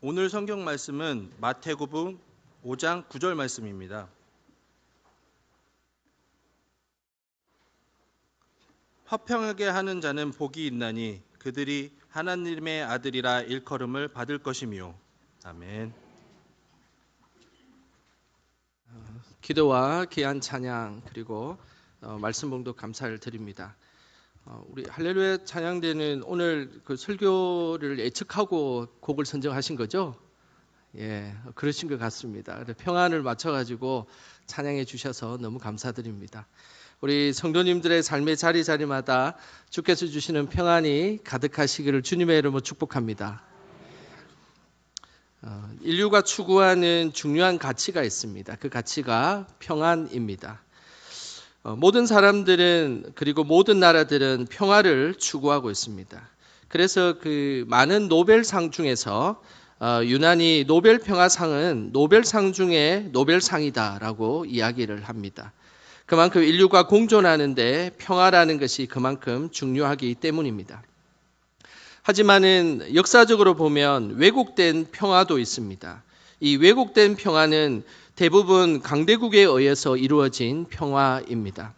오늘 성경 말씀은 마태복음 5장 9절 말씀입니다. 화평하게 하는 자는 복이 있나니 그들이 하나님의 아들이라 일컬음을 받을 것이며. 아멘. 기도와 귀한 찬양 그리고 말씀 봉독 감사를 드립니다. 우리 할렐루야 찬양대는 오늘 그 설교를 예측하고 곡을 선정하신 거죠? 예, 그러신 것 같습니다. 평안을 맞춰가지고 찬양해 주셔서 너무 감사드립니다. 우리 성도님들의 삶의 자리마다 주께서 주시는 평안이 가득하시기를 주님의 이름으로 축복합니다. 인류가 추구하는 중요한 가치가 있습니다. 그 가치가 평안입니다. 모든 사람들은 그리고 모든 나라들은 평화를 추구하고 있습니다. 그래서 그 많은 노벨상 중에서 유난히 노벨 평화상은 노벨상 중에 노벨상이다라고 이야기를 합니다. 그만큼 인류가 공존하는데 평화라는 것이 그만큼 중요하기 때문입니다. 하지만은 역사적으로 보면 왜곡된 평화도 있습니다. 이 왜곡된 평화는 대부분 강대국에 의해서 이루어진 평화입니다.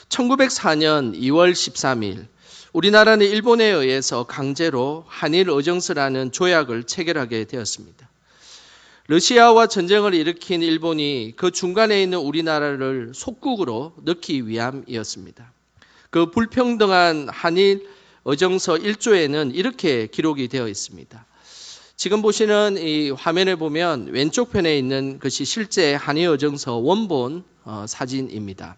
1904년 2월 13일 우리나라는 일본에 의해서 강제로 한일 의정서라는 조약을 체결하게 되었습니다. 러시아와 전쟁을 일으킨 일본이 그 중간에 있는 우리나라를 속국으로 넣기 위함이었습니다. 그 불평등한 한일 의정서 1조에는 이렇게 기록이 되어 있습니다. 지금 보시는 이 화면에 보면 왼쪽 편에 있는 것이 실제 한일 의정서 원본 사진입니다.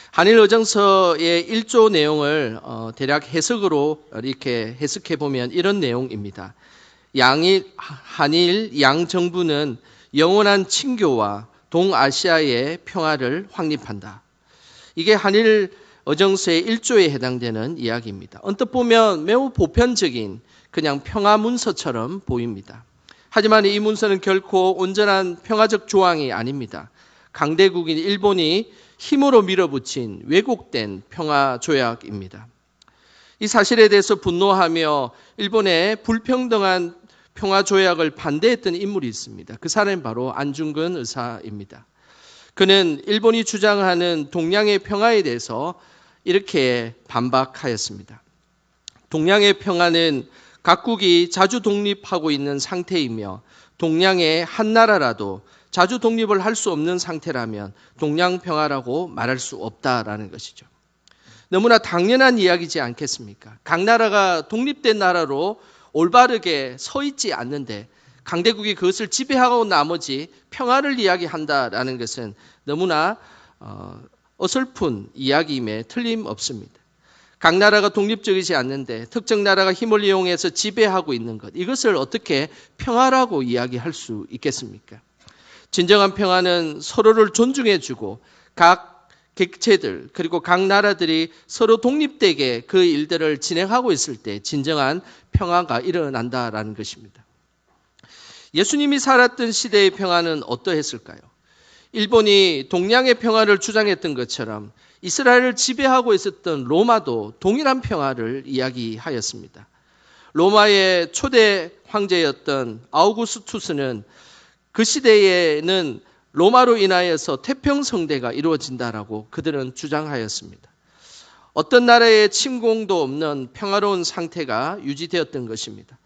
한일 의정서의 1조 내용을 대략 해석으로 이렇게 해석해 보면 이런 내용입니다. 한일 양 정부는 영원한 친교와 동아시아의 평화를 확립한다. 이게 한일 의정서의 1조에 해당되는 이야기입니다. 언뜻 보면 매우 보편적인 그냥 평화 문서처럼 보입니다. 하지만 이 문서는 결코 온전한 평화적 조항이 아닙니다. 강대국인 일본이 힘으로 밀어붙인 왜곡된 평화 조약입니다. 이 사실에 대해서 분노하며 일본의 불평등한 평화 조약을 반대했던 인물이 있습니다. 그 사람이 바로 안중근 의사입니다. 그는 일본이 주장하는 동양의 평화에 대해서 이렇게 반박하였습니다. 동양의 평화는 각국이 자주 독립하고 있는 상태이며 동양의 한 나라라도 자주 독립을 할 수 없는 상태라면 동양 평화라고 말할 수 없다라는 것이죠. 너무나 당연한 이야기지 않겠습니까? 각 나라가 독립된 나라로 올바르게 서 있지 않는데 강대국이 그것을 지배하고 나머지 평화를 이야기한다라는 것은 너무나 어설픈 이야기임에 틀림없습니다. 각 나라가 독립적이지 않는데 특정 나라가 힘을 이용해서 지배하고 있는 것, 이것을 어떻게 평화라고 이야기할 수 있겠습니까? 진정한 평화는 서로를 존중해주고 각 객체들 그리고 각 나라들이 서로 독립되게 그 일들을 진행하고 있을 때 진정한 평화가 일어난다라는 것입니다. 예수님이 살았던 시대의 평화는 어떠했을까요? 일본이 동양의 평화를 주장했던 것처럼 이스라엘을 지배하고 있었던 로마도 동일한 평화를 이야기하였습니다. 로마의 초대 황제였던 아우구스투스는 그 시대에는 로마로 인하여서 태평성대가 이루어진다라고 그들은 주장하였습니다. 어떤 나라의 침공도 없는 평화로운 상태가 유지되었던 것입니다.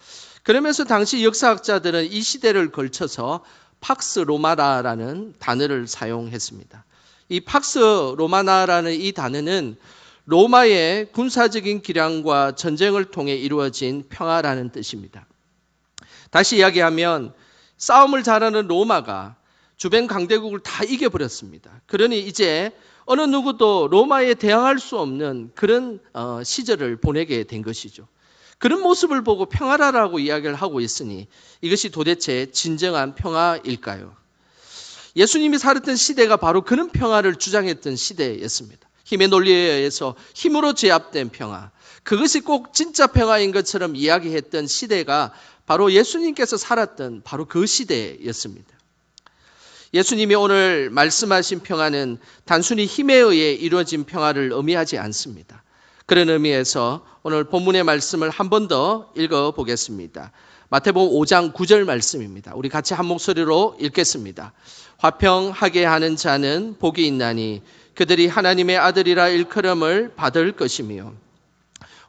그러면서 당시 역사학자들은 이 시대를 걸쳐서 팍스 로마나라는 단어를 사용했습니다. 이 팍스 로마나라는 이 단어는 로마의 군사적인 기량과 전쟁을 통해 이루어진 평화라는 뜻입니다. 다시 이야기하면 싸움을 잘하는 로마가 주변 강대국을 다 이겨버렸습니다. 그러니 이제 어느 누구도 로마에 대항할 수 없는 그런 시절을 보내게 된 것이죠. 그런 모습을 보고 평화라고 이야기를 하고 있으니 이것이 도대체 진정한 평화일까요? 예수님이 살았던 시대가 바로 그런 평화를 주장했던 시대였습니다. 힘의 논리에 의해서 힘으로 제압된 평화, 그것이 꼭 진짜 평화인 것처럼 이야기했던 시대가 바로 예수님께서 살았던 바로 그 시대였습니다. 예수님이 오늘 말씀하신 평화는 단순히 힘에 의해 이루어진 평화를 의미하지 않습니다. 그런 의미에서 오늘 본문의 말씀을 한 번 더 읽어보겠습니다. 마태복음 5장 9절 말씀입니다. 우리 같이 한 목소리로 읽겠습니다. 화평하게 하는 자는 복이 있나니 그들이 하나님의 아들이라 일컬음을 받을 것이며.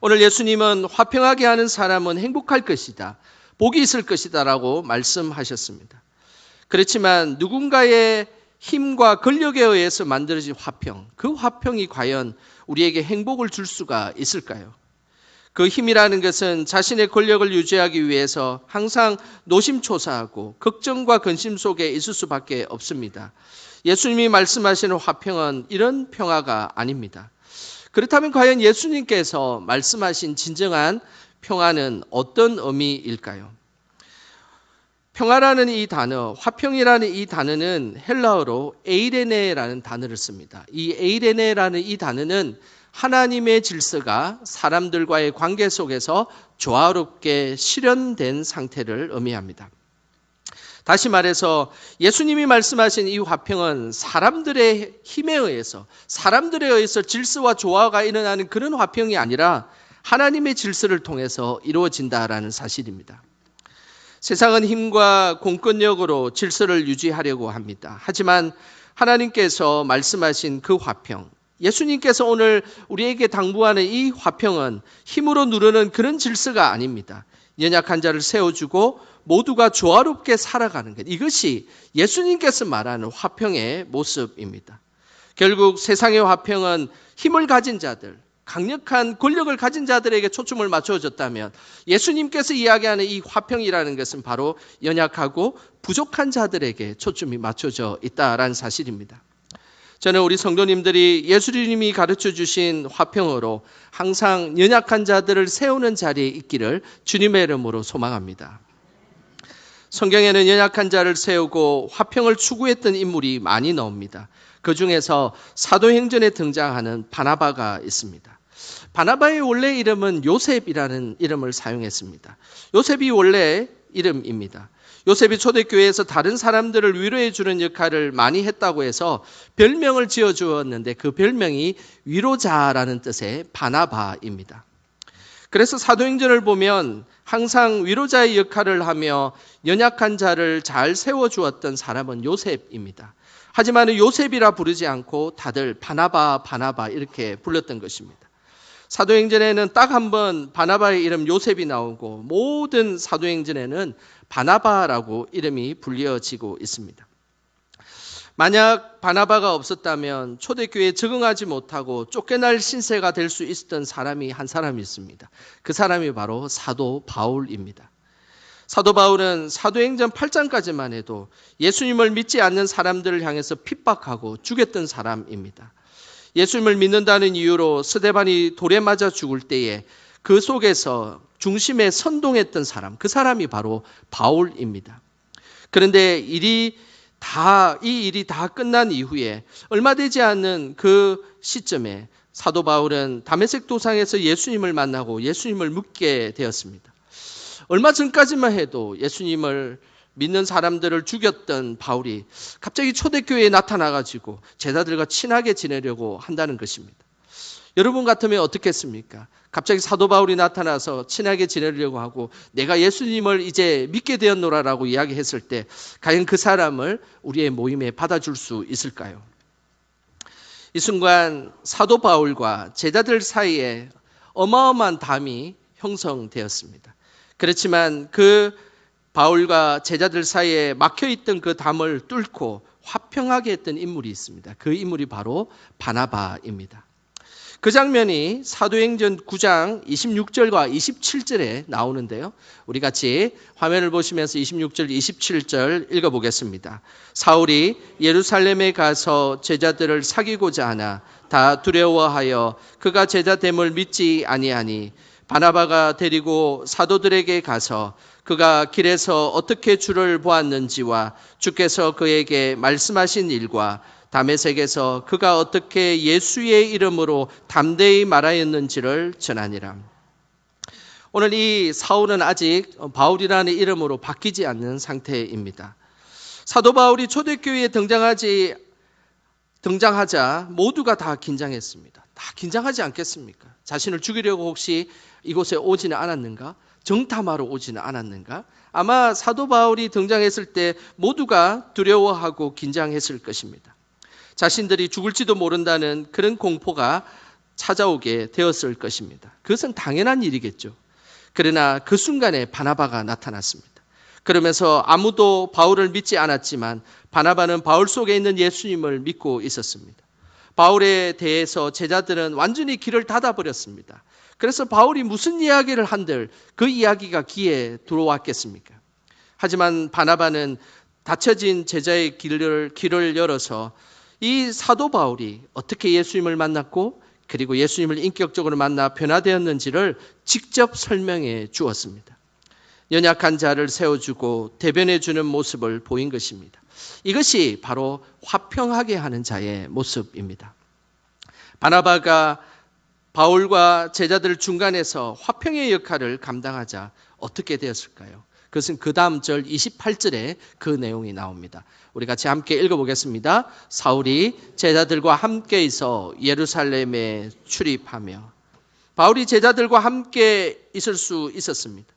오늘 예수님은 화평하게 하는 사람은 행복할 것이다, 복이 있을 것이다 라고 말씀하셨습니다. 그렇지만 누군가의 힘과 권력에 의해서 만들어진 화평, 그 화평이 과연 우리에게 행복을 줄 수가 있을까요? 그 힘이라는 것은 자신의 권력을 유지하기 위해서 항상 노심초사하고 걱정과 근심 속에 있을 수밖에 없습니다. 예수님이 말씀하시는 화평은 이런 평화가 아닙니다. 그렇다면 과연 예수님께서 말씀하신 진정한 평화는 어떤 의미일까요? 평화라는 이 단어, 화평이라는 이 단어는 헬라어로 에이레네라는 단어를 씁니다. 이 에이레네라는 이 단어는 하나님의 질서가 사람들과의 관계 속에서 조화롭게 실현된 상태를 의미합니다. 다시 말해서 예수님이 말씀하신 이 화평은 사람들의 힘에 의해서, 사람들에 의해서 질서와 조화가 일어나는 그런 화평이 아니라 하나님의 질서를 통해서 이루어진다라는 사실입니다. 세상은 힘과 공권력으로 질서를 유지하려고 합니다. 하지만 하나님께서 말씀하신 그 화평, 예수님께서 오늘 우리에게 당부하는 이 화평은 힘으로 누르는 그런 질서가 아닙니다. 연약한 자를 세워주고 모두가 조화롭게 살아가는 것, 이것이 예수님께서 말하는 화평의 모습입니다. 결국 세상의 화평은 힘을 가진 자들, 강력한 권력을 가진 자들에게 초점을 맞춰졌다면 예수님께서 이야기하는 이 화평이라는 것은 바로 연약하고 부족한 자들에게 초점이 맞춰져 있다라는 사실입니다. 저는 우리 성도님들이 예수님이 가르쳐 주신 화평으로 항상 연약한 자들을 세우는 자리에 있기를 주님의 이름으로 소망합니다. 성경에는 연약한 자를 세우고 화평을 추구했던 인물이 많이 나옵니다. 그 중에서 사도행전에 등장하는 바나바가 있습니다. 바나바의 원래 이름은 요셉이라는 이름을 사용했습니다. 요셉이 원래 이름입니다. 요셉이 초대교회에서 다른 사람들을 위로해 주는 역할을 많이 했다고 해서 별명을 지어주었는데 그 별명이 위로자라는 뜻의 바나바입니다. 그래서 사도행전을 보면 항상 위로자의 역할을 하며 연약한 자를 잘 세워주었던 사람은 요셉입니다. 하지만 요셉이라 부르지 않고 다들 바나바 바나바 이렇게 불렀던 것입니다. 사도행전에는 딱 한 번 바나바의 이름 요셉이 나오고 모든 사도행전에는 바나바라고 이름이 불려지고 있습니다. 만약 바나바가 없었다면 초대교회에 적응하지 못하고 쫓겨날 신세가 될 수 있었던 사람이 한 사람이 있습니다. 그 사람이 바로 사도 바울입니다. 사도 바울은 사도행전 8장까지만 해도 예수님을 믿지 않는 사람들을 향해서 핍박하고 죽였던 사람입니다. 예수님을 믿는다는 이유로 스데반이 돌에 맞아 죽을 때에 그 속에서 중심에 선동했던 사람, 그 사람이 바로 바울입니다. 그런데 이 일이 다 끝난 이후에 얼마 되지 않는 그 시점에 사도 바울은 다메섹 도상에서 예수님을 만나고 예수님을 묻게 되었습니다. 얼마 전까지만 해도 예수님을 믿는 사람들을 죽였던 바울이 갑자기 초대교회에 나타나가지고 제자들과 친하게 지내려고 한다는 것입니다. 여러분 같으면 어떻겠습니까? 갑자기 사도 바울이 나타나서 친하게 지내려고 하고 내가 예수님을 이제 믿게 되었노라라고 이야기했을 때 과연 그 사람을 우리의 모임에 받아줄 수 있을까요? 이 순간 사도 바울과 제자들 사이에 어마어마한 담이 형성되었습니다. 그렇지만 그 바울과 제자들 사이에 막혀있던 그 담을 뚫고 화평하게 했던 인물이 있습니다. 그 인물이 바로 바나바입니다. 그 장면이 사도행전 9장 26절과 27절에 나오는데요. 우리 같이 화면을 보시면서 26절, 27절 읽어보겠습니다. 사울이 예루살렘에 가서 제자들을 사귀고자 하나 다 두려워하여 그가 제자됨을 믿지 아니하니 바나바가 데리고 사도들에게 가서 그가 길에서 어떻게 주를 보았는지와 주께서 그에게 말씀하신 일과 다메섹에서 그가 어떻게 예수의 이름으로 담대히 말하였는지를 전하니라. 오늘 이 사울은 아직 바울이라는 이름으로 바뀌지 않는 상태입니다. 사도 바울이 초대교회에 등장하자 모두가 다 긴장했습니다. 다 긴장하지 않겠습니까? 자신을 죽이려고 혹시 이곳에 오지는 않았는가? 정탐하러 오지는 않았는가? 아마 사도 바울이 등장했을 때 모두가 두려워하고 긴장했을 것입니다. 자신들이 죽을지도 모른다는 그런 공포가 찾아오게 되었을 것입니다. 그것은 당연한 일이겠죠. 그러나 그 순간에 바나바가 나타났습니다. 그러면서 아무도 바울을 믿지 않았지만 바나바는 바울 속에 있는 예수님을 믿고 있었습니다. 바울에 대해서 제자들은 완전히 귀를 닫아버렸습니다. 그래서 바울이 무슨 이야기를 한들 그 이야기가 귀에 들어왔겠습니까? 하지만 바나바는 닫혀진 제자의 귀를 열어서 이 사도 바울이 어떻게 예수님을 만났고 그리고 예수님을 인격적으로 만나 변화되었는지를 직접 설명해 주었습니다. 연약한 자를 세워주고 대변해 주는 모습을 보인 것입니다. 이것이 바로 화평하게 하는 자의 모습입니다. 바나바가 바울과 제자들 중간에서 화평의 역할을 감당하자 어떻게 되었을까요? 그것은 그 다음 절 28절에 그 내용이 나옵니다. 우리 같이 함께 읽어보겠습니다. 사울이 제자들과 함께 있어 예루살렘에 출입하며, 바울이 제자들과 함께 있을 수 있었습니다.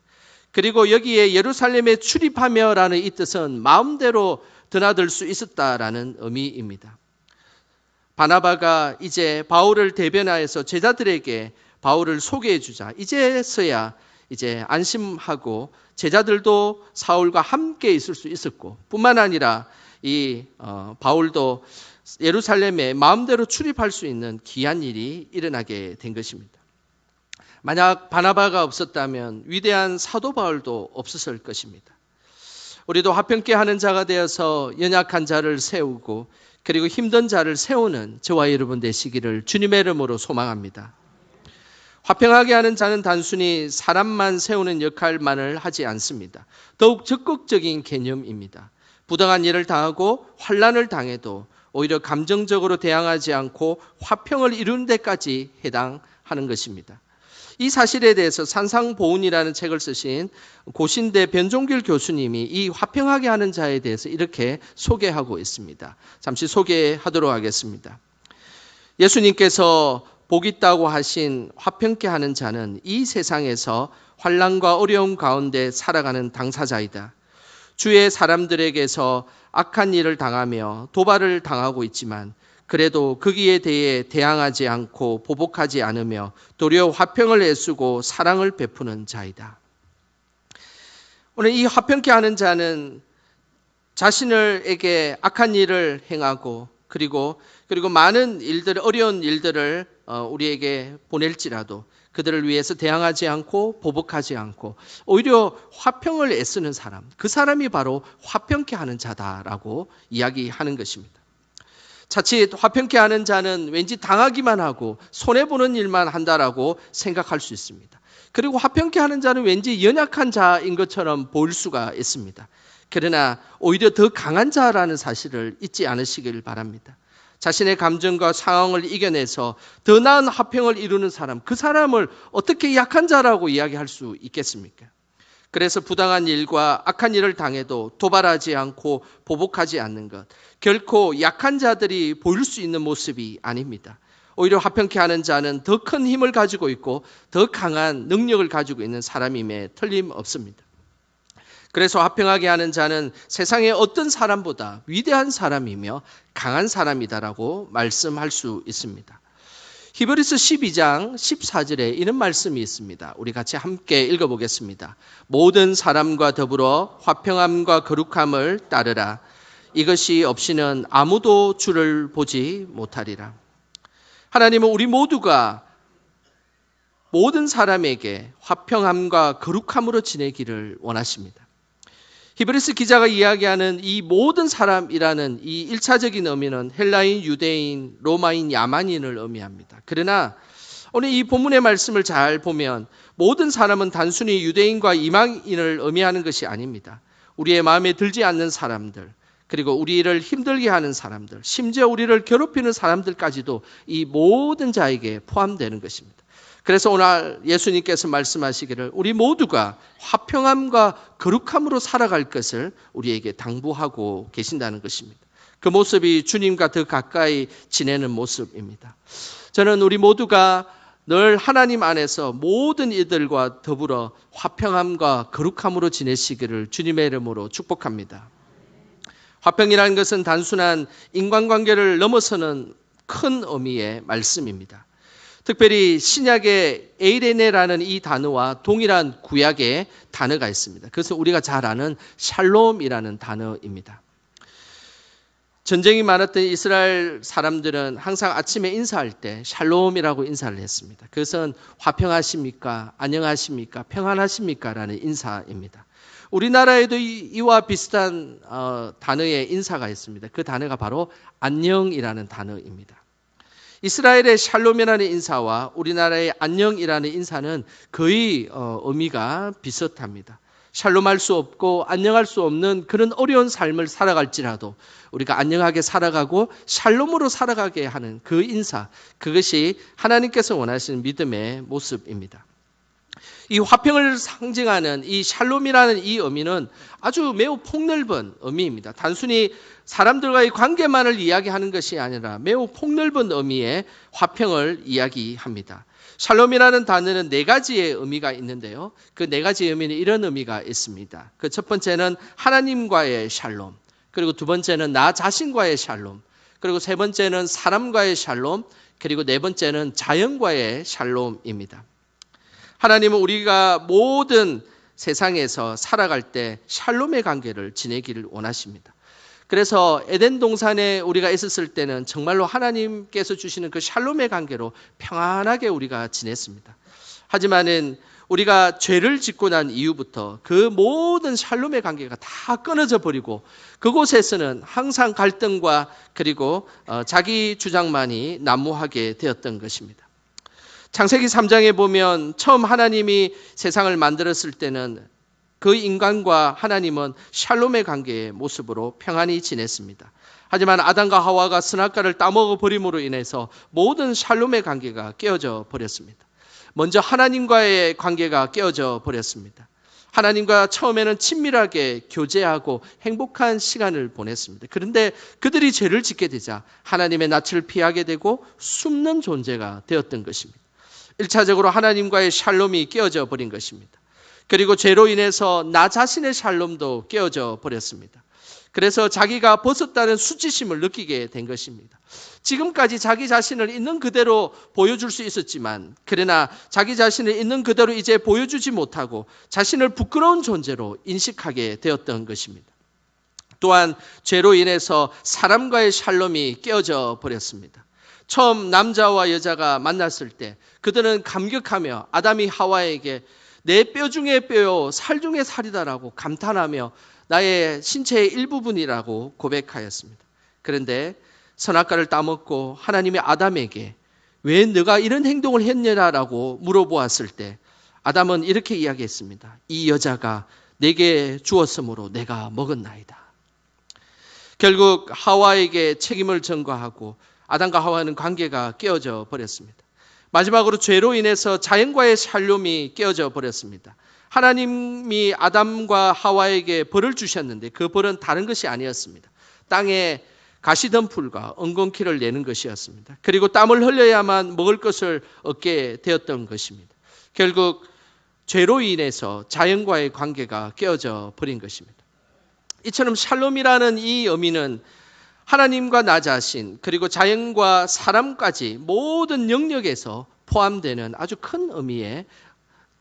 그리고 여기에 예루살렘에 출입하며라는 이 뜻은 마음대로 드나들 수 있었다라는 의미입니다. 바나바가 이제 바울을 대변하여서 제자들에게 바울을 소개해 주자 이제서야 이제 안심하고 제자들도 사울과 함께 있을 수 있었고, 뿐만 아니라 이 바울도 예루살렘에 마음대로 출입할 수 있는 귀한 일이 일어나게 된 것입니다. 만약 바나바가 없었다면 위대한 사도 바울도 없었을 것입니다. 우리도 화평케 하는 자가 되어서 연약한 자를 세우고 그리고 힘든 자를 세우는 저와 여러분 되시기를 주님의 이름으로 소망합니다. 화평하게 하는 자는 단순히 사람만 세우는 역할만을 하지 않습니다. 더욱 적극적인 개념입니다. 부당한 일을 당하고 환난을 당해도 오히려 감정적으로 대항하지 않고 화평을 이루는 데까지 해당하는 것입니다. 이 사실에 대해서 산상보훈이라는 책을 쓰신 고신대 변종길 교수님이 이 화평하게 하는 자에 대해서 이렇게 소개하고 있습니다. 잠시 소개하도록 하겠습니다. 예수님께서 복 있다고 하신 화평케 하는 자는 이 세상에서 환난과 어려움 가운데 살아가는 당사자이다. 주의 사람들에게서 악한 일을 당하며 도발을 당하고 있지만 그래도 거기에 대해 대항하지 않고 보복하지 않으며 도리어 화평을 애쓰고 사랑을 베푸는 자이다. 오늘 이 화평케 하는 자는 자신에게 악한 일을 행하고 그리고 많은 일들, 어려운 일들을 우리에게 보낼지라도 그들을 위해서 대항하지 않고 보복하지 않고 오히려 화평을 애쓰는 사람, 그 사람이 바로 화평케 하는 자다라고 이야기하는 것입니다. 자칫 화평케 하는 자는 왠지 당하기만 하고 손해보는 일만 한다라고 생각할 수 있습니다. 그리고 화평케 하는 자는 왠지 연약한 자인 것처럼 보일 수가 있습니다. 그러나 오히려 더 강한 자라는 사실을 잊지 않으시길 바랍니다. 자신의 감정과 상황을 이겨내서 더 나은 화평을 이루는 사람, 그 사람을 어떻게 약한 자라고 이야기할 수 있겠습니까? 그래서 부당한 일과 악한 일을 당해도 도발하지 않고 보복하지 않는 것, 결코 약한 자들이 보일 수 있는 모습이 아닙니다. 오히려 화평케 하는 자는 더 큰 힘을 가지고 있고 더 강한 능력을 가지고 있는 사람임에 틀림없습니다. 그래서 화평하게 하는 자는 세상의 어떤 사람보다 위대한 사람이며 강한 사람이다라고 말씀할 수 있습니다. 히브리서 12장 14절에 이런 말씀이 있습니다. 우리 같이 함께 읽어보겠습니다. 모든 사람과 더불어 화평함과 거룩함을 따르라. 이것이 없이는 아무도 주를 보지 못하리라. 하나님은 우리 모두가 모든 사람에게 화평함과 거룩함으로 지내기를 원하십니다. 히브리서 기자가 이야기하는 이 모든 사람이라는 이 1차적인 의미는 헬라인, 유대인, 로마인, 야만인을 의미합니다. 그러나 오늘 이 본문의 말씀을 잘 보면 모든 사람은 단순히 유대인과 이방인을 의미하는 것이 아닙니다. 우리의 마음에 들지 않는 사람들, 그리고 우리를 힘들게 하는 사람들, 심지어 우리를 괴롭히는 사람들까지도 이 모든 자에게 포함되는 것입니다. 그래서 오늘 예수님께서 말씀하시기를 우리 모두가 화평함과 거룩함으로 살아갈 것을 우리에게 당부하고 계신다는 것입니다. 그 모습이 주님과 더 가까이 지내는 모습입니다. 저는 우리 모두가 늘 하나님 안에서 모든 이들과 더불어 화평함과 거룩함으로 지내시기를 주님의 이름으로 축복합니다. 화평이라는 것은 단순한 인간관계를 넘어서는 큰 의미의 말씀입니다. 특별히 신약의 에이레네라는 이 단어와 동일한 구약의 단어가 있습니다. 그것은 우리가 잘 아는 샬롬이라는 단어입니다. 전쟁이 많았던 이스라엘 사람들은 항상 아침에 인사할 때 샬롬이라고 인사를 했습니다. 그것은 화평하십니까? 안녕하십니까? 평안하십니까? 라는 인사입니다. 우리나라에도 이와 비슷한 단어의 인사가 있습니다. 그 단어가 바로 안녕이라는 단어입니다. 이스라엘의 샬롬이라는 인사와 우리나라의 안녕이라는 인사는 거의 의미가 비슷합니다. 샬롬할 수 없고 안녕할 수 없는 그런 어려운 삶을 살아갈지라도 우리가 안녕하게 살아가고 샬롬으로 살아가게 하는 그 인사, 그것이 하나님께서 원하시는 믿음의 모습입니다. 이 화평을 상징하는 이 샬롬이라는 이 의미는 아주 매우 폭넓은 의미입니다. 단순히 사람들과의 관계만을 이야기하는 것이 아니라 매우 폭넓은 의미의 화평을 이야기합니다. 샬롬이라는 단어는 네 가지의 의미가 있는데요. 그 네 가지의 의미는 이런 의미가 있습니다. 그 첫 번째는 하나님과의 샬롬, 그리고 두 번째는 나 자신과의 샬롬, 그리고 세 번째는 사람과의 샬롬, 그리고 네 번째는 자연과의 샬롬입니다. 하나님은 우리가 모든 세상에서 살아갈 때 샬롬의 관계를 지내기를 원하십니다. 그래서 에덴 동산에 우리가 있었을 때는 정말로 하나님께서 주시는 그 샬롬의 관계로 평안하게 우리가 지냈습니다. 하지만은 우리가 죄를 짓고 난 이후부터 그 모든 샬롬의 관계가 다 끊어져 버리고 그곳에서는 항상 갈등과 그리고 자기 주장만이 난무하게 되었던 것입니다. 창세기 3장에 보면 처음 하나님이 세상을 만들었을 때는 그 인간과 하나님은 샬롬의 관계의 모습으로 평안히 지냈습니다. 하지만 아담과 하와가 선악과를 따먹어 버림으로 인해서 모든 샬롬의 관계가 깨어져 버렸습니다. 먼저 하나님과의 관계가 깨어져 버렸습니다. 하나님과 처음에는 친밀하게 교제하고 행복한 시간을 보냈습니다. 그런데 그들이 죄를 짓게 되자 하나님의 낯을 피하게 되고 숨는 존재가 되었던 것입니다. 1차적으로 하나님과의 샬롬이 깨어져 버린 것입니다. 그리고 죄로 인해서 나 자신의 샬롬도 깨어져 버렸습니다. 그래서 자기가 벗었다는 수치심을 느끼게 된 것입니다. 지금까지 자기 자신을 있는 그대로 보여줄 수 있었지만 그러나 자기 자신을 있는 그대로 이제 보여주지 못하고 자신을 부끄러운 존재로 인식하게 되었던 것입니다. 또한 죄로 인해서 사람과의 샬롬이 깨어져 버렸습니다. 처음 남자와 여자가 만났을 때 그들은 감격하며 아담이 하와에게 내 뼈 중에 뼈요 살 중에 살이다라고 감탄하며 나의 신체의 일부분이라고 고백하였습니다. 그런데 선악과를 따먹고 하나님이 아담에게 왜 너가 이런 행동을 했냐라고 물어보았을 때 아담은 이렇게 이야기했습니다. 이 여자가 내게 주었으므로 내가 먹었나이다. 결국 하와에게 책임을 전가하고 아담과 하와는 관계가 깨어져 버렸습니다. 마지막으로 죄로 인해서 자연과의 샬롬이 깨어져 버렸습니다. 하나님이 아담과 하와에게 벌을 주셨는데 그 벌은 다른 것이 아니었습니다. 땅에 가시덤불과 엉겅퀴를 내는 것이었습니다. 그리고 땀을 흘려야만 먹을 것을 얻게 되었던 것입니다. 결국 죄로 인해서 자연과의 관계가 깨어져 버린 것입니다. 이처럼 샬롬이라는 이 의미는 하나님과 나 자신 그리고 자연과 사람까지 모든 영역에서 포함되는 아주 큰 의미의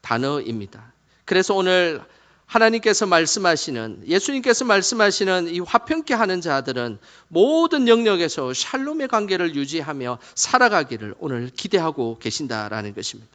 단어입니다. 그래서 오늘 하나님께서 말씀하시는 예수님께서 말씀하시는 이 화평케 하는 자들은 모든 영역에서 샬롬의 관계를 유지하며 살아가기를 오늘 기대하고 계신다라는 것입니다.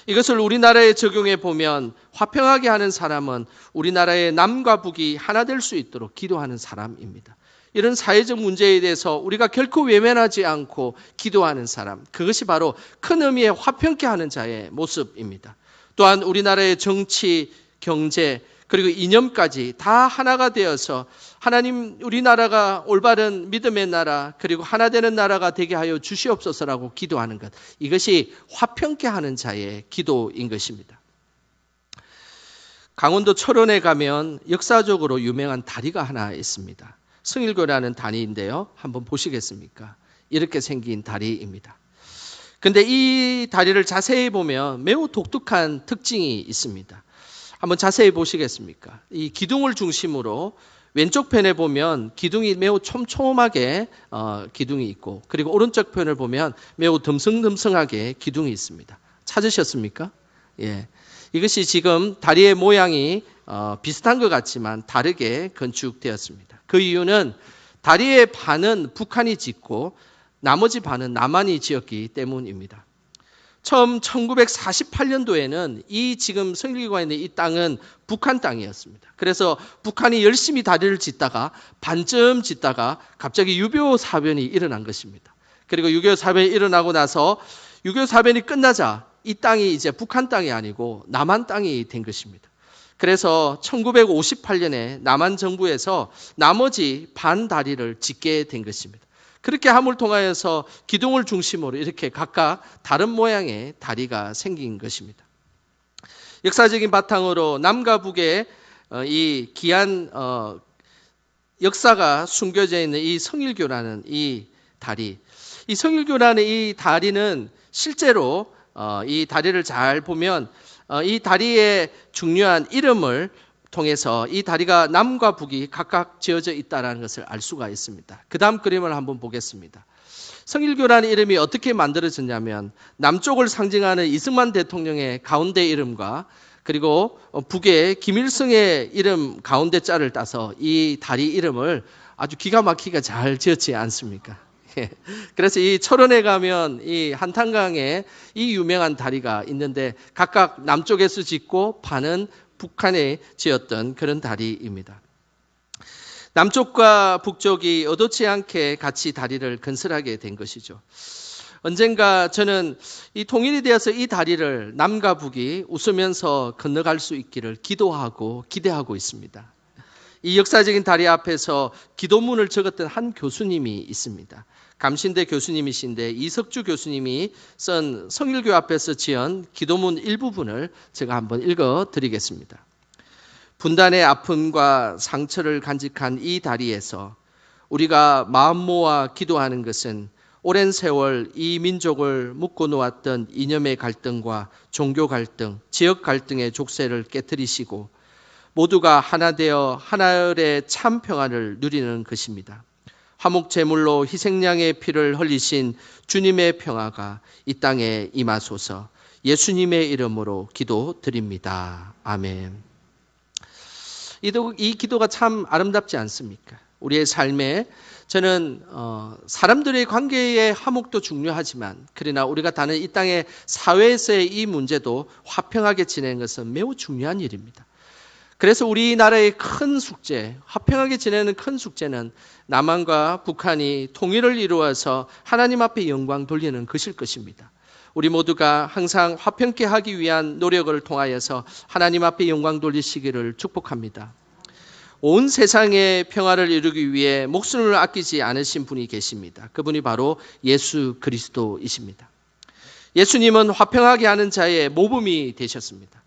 이것을 우리나라에 적용해 보면 화평하게 하는 사람은 우리나라의 남과 북이 하나 될 수 있도록 기도하는 사람입니다. 이런 사회적 문제에 대해서 우리가 결코 외면하지 않고 기도하는 사람, 그것이 바로 큰 의미의 화평케 하는 자의 모습입니다. 또한 우리나라의 정치, 경제, 그리고 이념까지 다 하나가 되어서 하나님 우리나라가 올바른 믿음의 나라 그리고 하나 되는 나라가 되게 하여 주시옵소서라고 기도하는 것, 이것이 화평케 하는 자의 기도인 것입니다. 강원도 철원에 가면 역사적으로 유명한 다리가 하나 있습니다. 성일교라는 다리인데요. 한번 보시겠습니까? 이렇게 생긴 다리입니다. 근데 이 다리를 자세히 보면 매우 독특한 특징이 있습니다. 한번 자세히 보시겠습니까? 이 기둥을 중심으로 왼쪽 편에 보면 기둥이 매우 촘촘하게 기둥이 있고, 그리고 오른쪽 편을 보면 매우 듬성듬성하게 기둥이 있습니다. 찾으셨습니까? 예. 이것이 지금 다리의 모양이 비슷한 것 같지만 다르게 건축되었습니다. 그 이유는 다리의 반은 북한이 짓고 나머지 반은 남한이 지었기 때문입니다. 처음 1948년도에는 이 지금 성일교가 있는 이 땅은 북한 땅이었습니다. 그래서 북한이 열심히 다리를 짓다가 반쯤 짓다가 갑자기 6.25 사변이 일어난 것입니다. 그리고 6.25 사변이 일어나고 나서 6.25 사변이 끝나자 이 땅이 이제 북한 땅이 아니고 남한 땅이 된 것입니다. 그래서 1958년에 남한 정부에서 나머지 반 다리를 짓게 된 것입니다. 그렇게 함을 통하여서 기둥을 중심으로 이렇게 각각 다른 모양의 다리가 생긴 것입니다. 역사적인 바탕으로 남과 북의 이 귀한 역사가 숨겨져 있는 이 성일교라는 이 다리, 이 성일교라는 이 다리는 실제로 이 다리를 잘 보면 이 다리의 중요한 이름을 통해서 이 다리가 남과 북이 각각 지어져 있다는 것을 알 수가 있습니다. 그 다음 그림을 한번 보겠습니다. 성일교라는 이름이 어떻게 만들어졌냐면 남쪽을 상징하는 이승만 대통령의 가운데 이름과 그리고 북의 김일성의 이름 가운데 자를 따서 이 다리 이름을 아주 기가 막히게 잘 지었지 않습니까? 그래서 이 철원에 가면 이 한탄강에 이 유명한 다리가 있는데 각각 남쪽에서 짓고 반은 북한에 지었던 그런 다리입니다. 남쪽과 북쪽이 의도치 않게 같이 다리를 건설하게 된 것이죠. 언젠가 저는 이 통일이 되어서 이 다리를 남과 북이 웃으면서 건너갈 수 있기를 기도하고 기대하고 있습니다. 이 역사적인 다리 앞에서 기도문을 적었던 한 교수님이 있습니다. 감신대 교수님이신데 이석주 교수님이 쓴 성일교 앞에서 지은 기도문 일부분을 제가 한번 읽어드리겠습니다. 분단의 아픔과 상처를 간직한 이 다리에서 우리가 마음 모아 기도하는 것은 오랜 세월 이 민족을 묶고 놓았던 이념의 갈등과 종교 갈등, 지역 갈등의 족쇄를 깨뜨리시고 모두가 하나 되어 하나열의 참 평안을 누리는 것입니다. 화목 제물로 희생양의 피를 흘리신 주님의 평화가 이 땅에 임하소서. 예수님의 이름으로 기도드립니다. 아멘. 이 기도가 참 아름답지 않습니까? 우리의 삶에 저는 사람들의 관계의 화목도 중요하지만 그러나 우리가 사는 이 땅의 사회에서의 이 문제도 화평하게 지내는 것은 매우 중요한 일입니다. 그래서 우리나라의 큰 숙제, 화평하게 지내는 큰 숙제는 남한과 북한이 통일을 이루어서 하나님 앞에 영광 돌리는 것일 것입니다. 우리 모두가 항상 화평케 하기 위한 노력을 통하여서 하나님 앞에 영광 돌리시기를 축복합니다. 온 세상의 평화를 이루기 위해 목숨을 아끼지 않으신 분이 계십니다. 그분이 바로 예수 그리스도이십니다. 예수님은 화평하게 하는 자의 모범이 되셨습니다.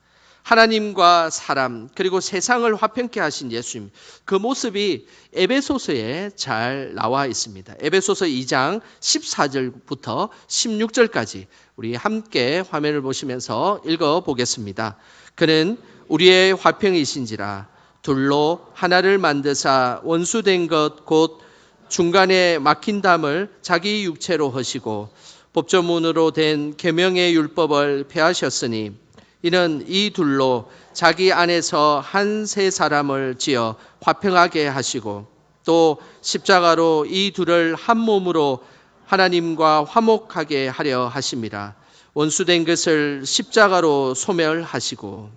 하나님과 사람 그리고 세상을 화평케 하신 예수님, 그 모습이 에베소서에 잘 나와 있습니다. 에베소서 2장 14절부터 16절까지 우리 함께 화면을 보시면서 읽어보겠습니다. 그는 우리의 화평이신지라 둘로 하나를 만드사 원수된 것 곧 중간에 막힌 담을 자기 육체로 하시고 법조문으로 된 계명의 율법을 폐하셨으니 이는 이 둘로 자기 안에서 한 세 사람을 지어 화평하게 하시고 또 십자가로 이 둘을 한 몸으로 하나님과 화목하게 하려 하심이라. 원수된 것을 십자가로 소멸하시고.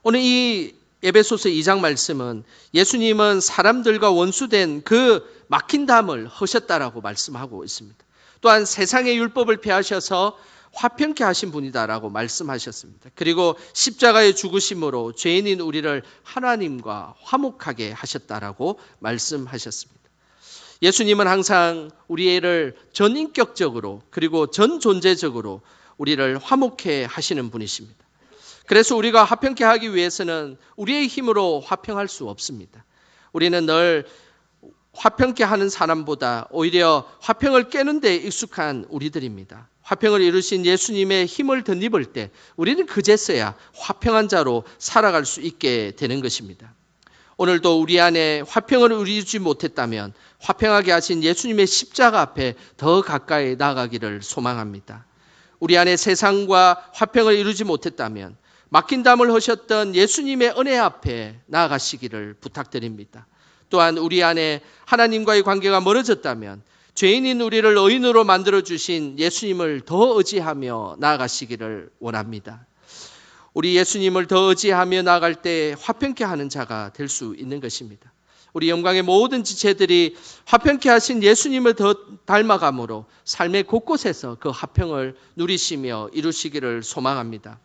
오늘 이 에베소서 2장 말씀은 예수님은 사람들과 원수된 그 막힌 담을 허셨다라고 말씀하고 있습니다. 또한 세상의 율법을 폐하셔서 화평케 하신 분이다라고 말씀하셨습니다. 그리고 십자가의 죽으심으로 죄인인 우리를 하나님과 화목하게 하셨다라고 말씀하셨습니다. 예수님은 항상 우리를 전인격적으로 그리고 전 존재적으로 우리를 화목케 하시는 분이십니다. 그래서 우리가 화평케 하기 위해서는 우리의 힘으로 화평할 수 없습니다. 우리는 늘 화평케 하는 사람보다 오히려 화평을 깨는 데 익숙한 우리들입니다. 화평을 이루신 예수님의 힘을 덧입을 때 우리는 그제서야 화평한 자로 살아갈 수 있게 되는 것입니다. 오늘도 우리 안에 화평을 이루지 못했다면 화평하게 하신 예수님의 십자가 앞에 더 가까이 나아가기를 소망합니다. 우리 안에 세상과 화평을 이루지 못했다면 맡긴 담을 하셨던 예수님의 은혜 앞에 나아가시기를 부탁드립니다. 또한 우리 안에 하나님과의 관계가 멀어졌다면 죄인인 우리를 의인으로 만들어주신 예수님을 더 의지하며 나아가시기를 원합니다. 우리 예수님을 더 의지하며 나아갈 때 화평케 하는 자가 될 수 있는 것입니다. 우리 영광의 모든 지체들이 화평케 하신 예수님을 더 닮아감으로 삶의 곳곳에서 그 화평을 누리시며 이루시기를 소망합니다.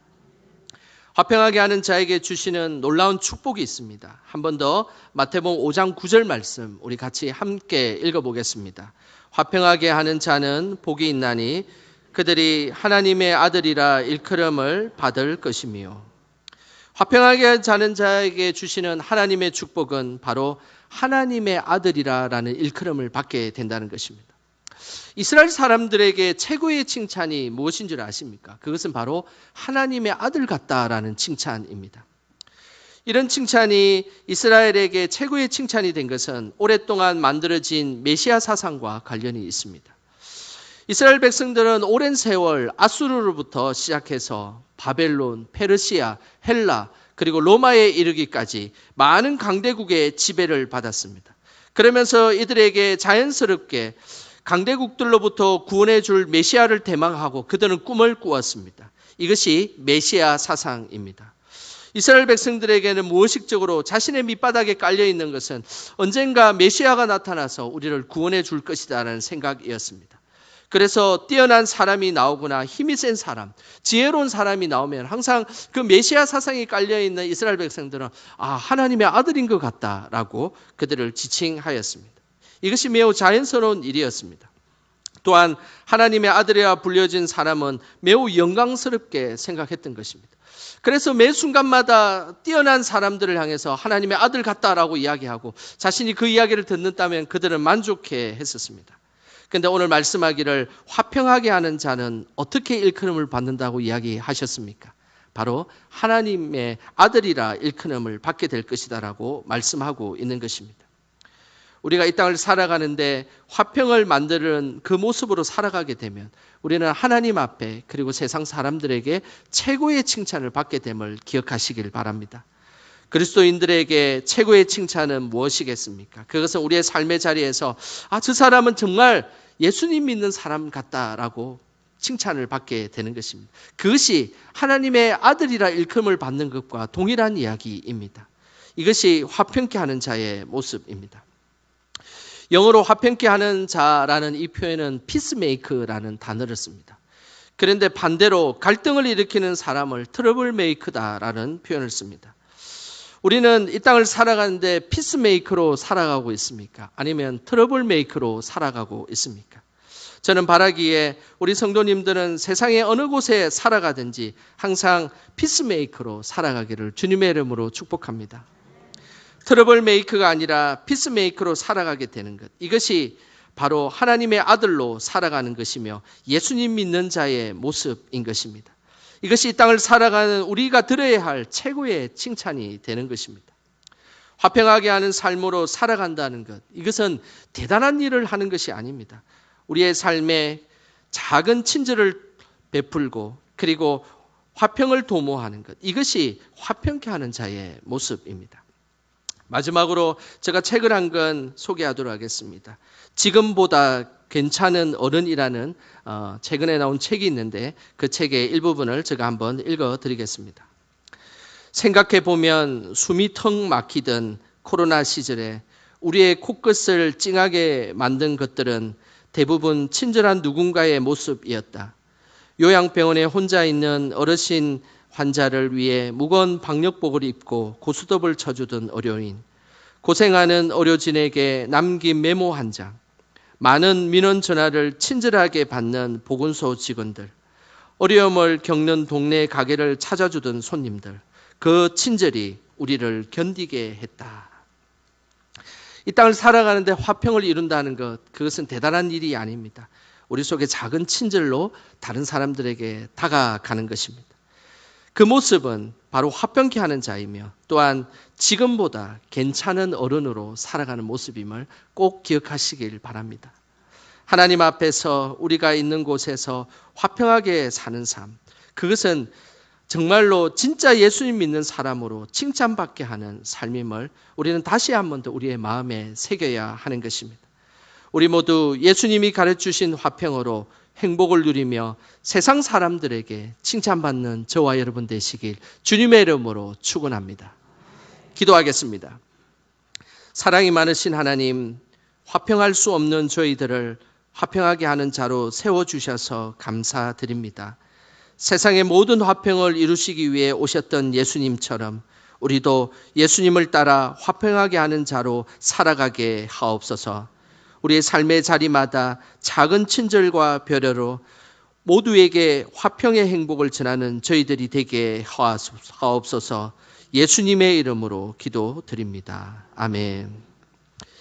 화평하게 하는 자에게 주시는 놀라운 축복이 있습니다. 한 번 더 마태복음 5장 9절 말씀 우리 같이 함께 읽어보겠습니다. 화평하게 하는 자는 복이 있나니 그들이 하나님의 아들이라 일컬음을 받을 것이며, 화평하게 사는 자에게 주시는 하나님의 축복은 바로 하나님의 아들이라는 일컬음을 받게 된다는 것입니다. 이스라엘 사람들에게 최고의 칭찬이 무엇인 줄 아십니까? 그것은 바로 하나님의 아들 같다라는 칭찬입니다. 이런 칭찬이 이스라엘에게 최고의 칭찬이 된 것은 오랫동안 만들어진 메시아 사상과 관련이 있습니다. 이스라엘 백성들은 오랜 세월 아수르로부터 시작해서 바벨론, 페르시아, 헬라, 그리고 로마에 이르기까지 많은 강대국의 지배를 받았습니다. 그러면서 이들에게 자연스럽게 강대국들로부터 구원해 줄 메시아를 대망하고 그들은 꿈을 꾸었습니다. 이것이 메시아 사상입니다. 이스라엘 백성들에게는 무의식적으로 자신의 밑바닥에 깔려있는 것은 언젠가 메시아가 나타나서 우리를 구원해 줄 것이다라는 생각이었습니다. 그래서 뛰어난 사람이 나오거나 힘이 센 사람, 지혜로운 사람이 나오면 항상 그 메시아 사상이 깔려있는 이스라엘 백성들은 하나님의 아들인 것 같다라고 그들을 지칭하였습니다. 이것이 매우 자연스러운 일이었습니다. 또한 하나님의 아들이라 불려진 사람은 매우 영광스럽게 생각했던 것입니다. 그래서 매 순간마다 뛰어난 사람들을 향해서 하나님의 아들 같다라고 이야기하고 자신이 그 이야기를 듣는다면 그들은 만족해 했었습니다. 그런데 오늘 말씀하기를 화평하게 하는 자는 어떻게 일컬음을 받는다고 이야기하셨습니까? 바로 하나님의 아들이라 일컬음을 받게 될 것이다라고 말씀하고 있는 것입니다. 우리가 이 땅을 살아가는데 화평을 만드는 그 모습으로 살아가게 되면 우리는 하나님 앞에 그리고 세상 사람들에게 최고의 칭찬을 받게 됨을 기억하시길 바랍니다. 그리스도인들에게 최고의 칭찬은 무엇이겠습니까? 그것은 우리의 삶의 자리에서 저 사람은 정말 예수님 믿는 사람 같다라고 칭찬을 받게 되는 것입니다. 그것이 하나님의 아들이라 일컬음을 받는 것과 동일한 이야기입니다. 이것이 화평케 하는 자의 모습입니다. 영어로 화평케 하는 자라는 이 표현은 피스메이커라는 단어를 씁니다. 그런데 반대로 갈등을 일으키는 사람을 트러블 메이커다라는 표현을 씁니다. 우리는 이 땅을 살아가는데 피스메이커로 살아가고 있습니까? 아니면 트러블 메이커로 살아가고 있습니까? 저는 바라기에 우리 성도님들은 세상의 어느 곳에 살아가든지 항상 피스메이커로 살아가기를 주님의 이름으로 축복합니다. 트러블 메이커가 아니라 피스메이커로 살아가게 되는 것, 이것이 바로 하나님의 아들로 살아가는 것이며 예수님 믿는 자의 모습인 것입니다. 이것이 이 땅을 살아가는 우리가 들어야 할 최고의 칭찬이 되는 것입니다. 화평하게 하는 삶으로 살아간다는 것, 이것은 대단한 일을 하는 것이 아닙니다. 우리의 삶에 작은 친절을 베풀고 그리고 화평을 도모하는 것, 이것이 화평케 하는 자의 모습입니다. 마지막으로 제가 책을 한 권 소개하도록 하겠습니다. 지금보다 괜찮은 어른이라는 최근에 나온 책이 있는데 그 책의 일부분을 제가 한번 읽어드리겠습니다. 생각해 보면 숨이 턱 막히던 코로나 시절에 우리의 코끝을 찡하게 만든 것들은 대부분 친절한 누군가의 모습이었다. 요양병원에 혼자 있는 어르신 환자를 위해 무거운 방역복을 입고 고스톱을 쳐주던 의료인, 고생하는 의료진에게 남긴 메모 한 장, 많은 민원 전화를 친절하게 받는 보건소 직원들, 어려움을 겪는 동네 가게를 찾아주던 손님들, 그 친절이 우리를 견디게 했다. 이 땅을 살아가는데 화평을 이룬다는 것, 그것은 대단한 일이 아닙니다. 우리 속에 작은 친절로 다른 사람들에게 다가가는 것입니다. 그 모습은 바로 화평케 하는 자이며 또한 지금보다 괜찮은 어른으로 살아가는 모습임을 꼭 기억하시길 바랍니다. 하나님 앞에서 우리가 있는 곳에서 화평하게 사는 삶, 그것은 정말로 진짜 예수님 믿는 사람으로 칭찬받게 하는 삶임을 우리는 다시 한 번 더 우리의 마음에 새겨야 하는 것입니다. 우리 모두 예수님이 가르쳐주신 화평으로 행복을 누리며 세상 사람들에게 칭찬받는 저와 여러분 되시길 주님의 이름으로 축원합니다. 기도하겠습니다. 사랑이 많으신 하나님, 화평할 수 없는 저희들을 화평하게 하는 자로 세워주셔서 감사드립니다. 세상의 모든 화평을 이루시기 위해 오셨던 예수님처럼 우리도 예수님을 따라 화평하게 하는 자로 살아가게 하옵소서. 우리의 삶의 자리마다 작은 친절과 배려로 모두에게 화평의 행복을 전하는 저희들이 되게 하옵소서. 예수님의 이름으로 기도드립니다. 아멘.